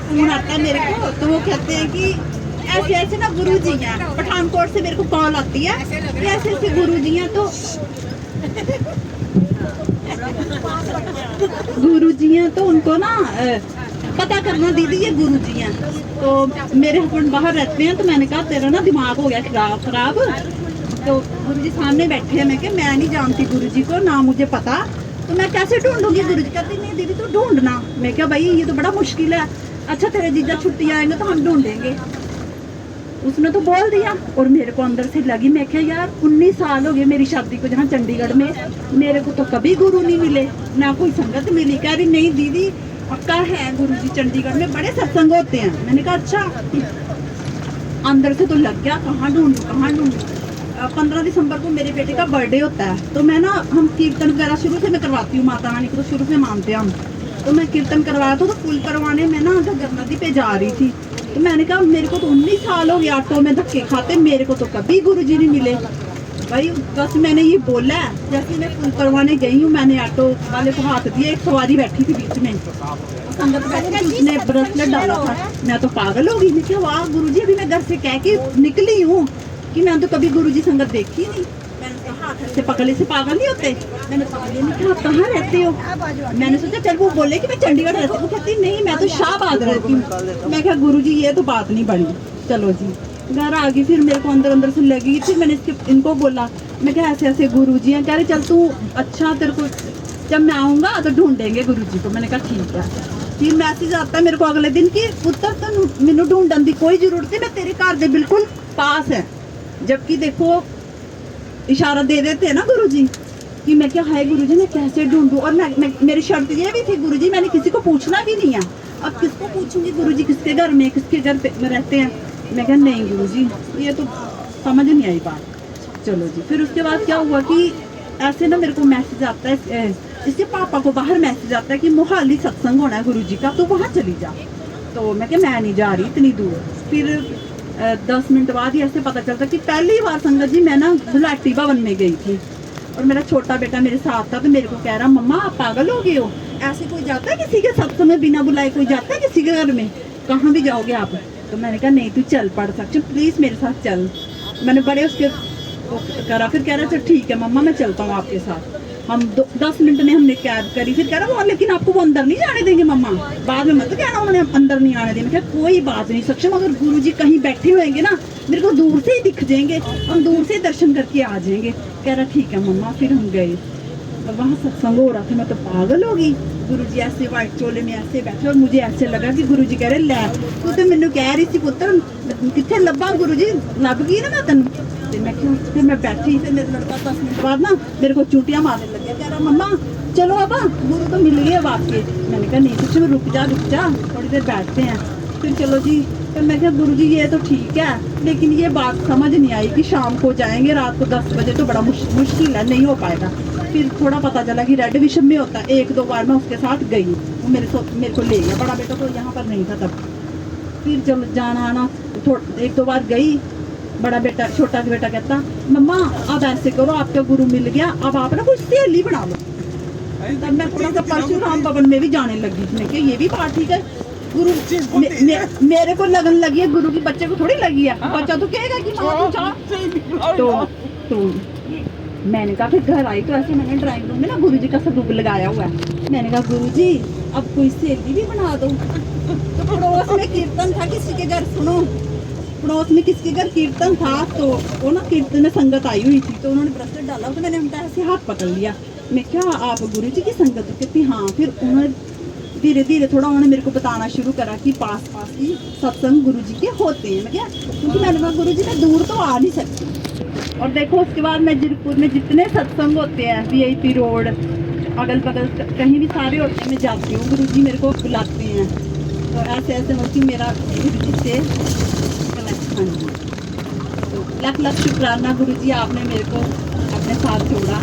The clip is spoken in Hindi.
फोन आता है मेरे को, तो वो कहते हैं कि ऐसे ऐसे ना गुरु जी हैं, पठानकोट से मेरे को कॉल आती है कि ऐसे ऐसे गुरु जी हैं, तो गुरु जी हैं तो उनको ना पता करना दीदी ये गुरु जी हैं। तो मेरे हस्बैंड बाहर रहते हैं, तो मैंने कहा तेरा ना दिमाग हो गया खराब। तो गुरु जी सामने बैठे हैं, मैं क्या मैं नहीं जानती गुरु जी को, ना मुझे पता, तो मैं कैसे ढूंढूंगी गुरु जी। कहती नहीं दीदी तू ढूंढना। मैं क्या भाई ये तो बड़ा मुश्किल है। अच्छा तेरे जीजा छुट्टी आएंगे तो हम ढूंढेंगे। उसने तो बोल दिया और मेरे को अंदर से लगी, मैं क्या यार 19 साल हो गए मेरी शादी को जहाँ चंडीगढ़ में, मेरे को तो कभी गुरु नहीं मिले, ना कोई संगत मिली। कह रही नहीं दीदी पक्का है गुरु जी चंडीगढ़ में बड़े सत्संग होते हैं। मैंने कहा अच्छा। अंदर से तो लग गया कहाँ ढूंढूं कहाँ ढूंढूं। 15 दिसंबर को मेरे बेटे का बर्थडे होता है, तो मैं ना हम कीर्तन वगैरह शुरू से मैं करवाती हूँ, माता रानी को तो शुरू से मानते हैं हम। तो मैं कीर्तन करवाया था, तो फुल करवाने में ना घग्गर नदी पे जा रही थी, तो मैंने कहा मेरे को तो 19 साल हो गया ऑटो में धक्के खाते, मेरे को तो कभी गुरुजी नहीं मिले। भाई बस मैंने ये बोला है। जैसे मैं फुल करवाने गई हूँ, मैंने ऑटो वाले को हाथ दिया, एक सवारी बैठी थी बीच में, संगत बैठी थी, उसने ब्रेसलेट डाला था। मैं तो पागल हो गई, मैं क्या वाह गुरुजी, अभी मैं घर से कह के निकली हूँ कि मैं तो कभी गुरुजी संगत देखी नहीं। मैंने हाथ से पकड़े से पागल नहीं होते। मैंने पकड़े नहीं कहा आप कहाँ रहते हो। मैंने सोचा चल वो बोले कि मैं चंडीगढ़ रहती हूँ, कहती नहीं मैं तो शाहबाद रहती हूँ। मैं कहा गुरुजी ये तो बात नहीं बनी। चलो जी घर आ गई, फिर मेरे को अंदर अंदर से लगी। फिर मैंने इनको बोला, मैं क्या ऐसे ऐसे गुरुजी हैं। कह रहे चल तू अच्छा तेरे को जब मैं आऊँगा तो ढूंढेंगे गुरुजी को। मैंने कहा ठीक है। फिर मैसेज आता है मेरे को अगले दिन की पुत्र तो मैनू ढूंढन की कोई जरूरत नहीं, मैं तेरे घर के बिल्कुल पास है। जबकि देखो इशारा दे देते हैं ना गुरुजी कि मैं क्या है गुरुजी मैं कैसे ढूंढूं। और मैं मेरी शर्त ये भी थी गुरुजी मैंने किसी को पूछना भी नहीं है, अब किसको पूछूंगी गुरुजी किसके घर में किसके घर पे में रहते हैं। मैं कहा नहीं गुरुजी ये तो समझ नहीं आई बात। चलो जी फिर उसके बाद क्या हुआ कि ऐसे ना मेरे को मैसेज आता है, इसके पापा को बाहर मैसेज आता है कि मोहाली सत्संग होना है गुरुजी का, तो वहाँ चली जा। तो मैं क्या मैं नहीं जा रही इतनी दूर। फिर 10 मिनट बाद ही ऐसे पता चलता कि पहली बार संगत जी मैं ना गुलाटी भवन में गई थी, और मेरा छोटा बेटा मेरे साथ था। तो मेरे को कह रहा मम्मा आप पागल हो गए हो, ऐसे कोई जाता है किसी के सत्संग में बिना बुलाए, कोई जाता है किसी के घर में, कहाँ भी जाओगे आप। तो मैंने कहा नहीं तू चल पढ़ सकते प्लीज़ मेरे साथ चल। मैंने बड़े उसके करा, फिर कह रहा चल ठीक है मम्मा मैं चलता हूँ आपके साथ। हम 10 मिनट में हमने कैब करी। फिर कह रहा वो लेकिन आपको वो अंदर नहीं जाने देंगे मम्मा, बाद में मत कहना उन्होंने अंदर नहीं आने देंगे। कोई बात नहीं सक्षम, अगर गुरुजी कहीं बैठे होंगे ना मेरे को दूर से ही दिख जाएंगे, हम दूर से दर्शन करके आ जाएंगे। कह रहा ठीक है मम्मा। फिर हम गए और वहाँ सत्संग हो रहा था, मैं तो पागल हो गई। गुरुजी ऐसे वाइट चोले में ऐसे बैठे और मुझे ऐसे लगा कि गुरुजी कह रहे लै तू तो मैनू कह रही थी पुत्र कितने लब्बा, गुरुजी लब गई ना मैं तेन। मैं क्यों फिर मैं बैठी, फिर मेरे लड़का 10 मिनट बाद ना मेरे को चूटियाँ मारने लगे, कह रहा मम्मा चलो अब गुरु तो मिल गए अब आपके। मैंने कहा नहीं कुछ रुक जा थोड़ी देर बैठते हैं। फिर चलो जी फिर मैं कहा गुरुजी ये तो ठीक है, लेकिन ये बात समझ नहीं आई कि शाम को जाएंगे रात को 10 बजे तो बड़ा मुश्किल है, नहीं हो पाएगा। फिर थोड़ा पता चला कि रेड विशन में होता है, 1-2 बार मैं उसके साथ गई, वो मेरे को ले गया। बड़ा बेटा तो यहाँ पर नहीं था तब। फिर चलो जाना आना 1-2 बार गई। बड़ा बेटा छोटा बेटा कहता मम्मा अब ऐसे करो आपका गुरु मिल गया, अब आप ना कोई सहेली बना लो। तब मैं थोड़ा सा परशुराम भवन में भी जाने लगी, मैं कि ये भी बात ठीक है। गुरु मेरे को लगन लगी है, गुरु की बच्चे को थोड़ी लगी है, बच्चा तो कहेगा कि माँ तू जा। तो मैंने कहा फिर घर आई तो ऐसे मैंने ड्राइंग रूम में ना गुरुजी का स्वरूप लगाया हुआ है। मैंने कहा गुरुजी अब कोई सहेली भी बना दो। तो पड़ोस में कीर्तन था किसी के घर, सुनो पड़ोस में किसी के घर कीर्तन था, तो वो ना कीर्तन में संगत आई हुई थी, तो उन्होंने ब्रेसलेट डाला, तो मैंने उनका ऐसे हाथ पकड़ लिया। मैं क्या आप गुरुजी की संगत हो? कहती हाँ। फिर उन्होंने धीरे धीरे थोड़ा उन्होंने मेरे को बताना शुरू करा कि पास पास ही सत्संग गुरुजी के होते हैं। मैं क्या क्योंकि मैंने कहा गुरुजी मैं दूर तो आ नहीं सकती। और देखो उसके बाद मैं जीरकपुर में जितने सत्संग होते हैं VIP रोड अगल बगल कहीं भी सारे होते हैं मैं जाती हूँ, गुरुजी मेरे को बुलाते हैं। तो ऐसे ऐसे होती मेरा गुरुजी से कनेक्शन। तो लाख लाख शुक्राना गुरुजी आपने मेरे को अपने साथ जोड़ा।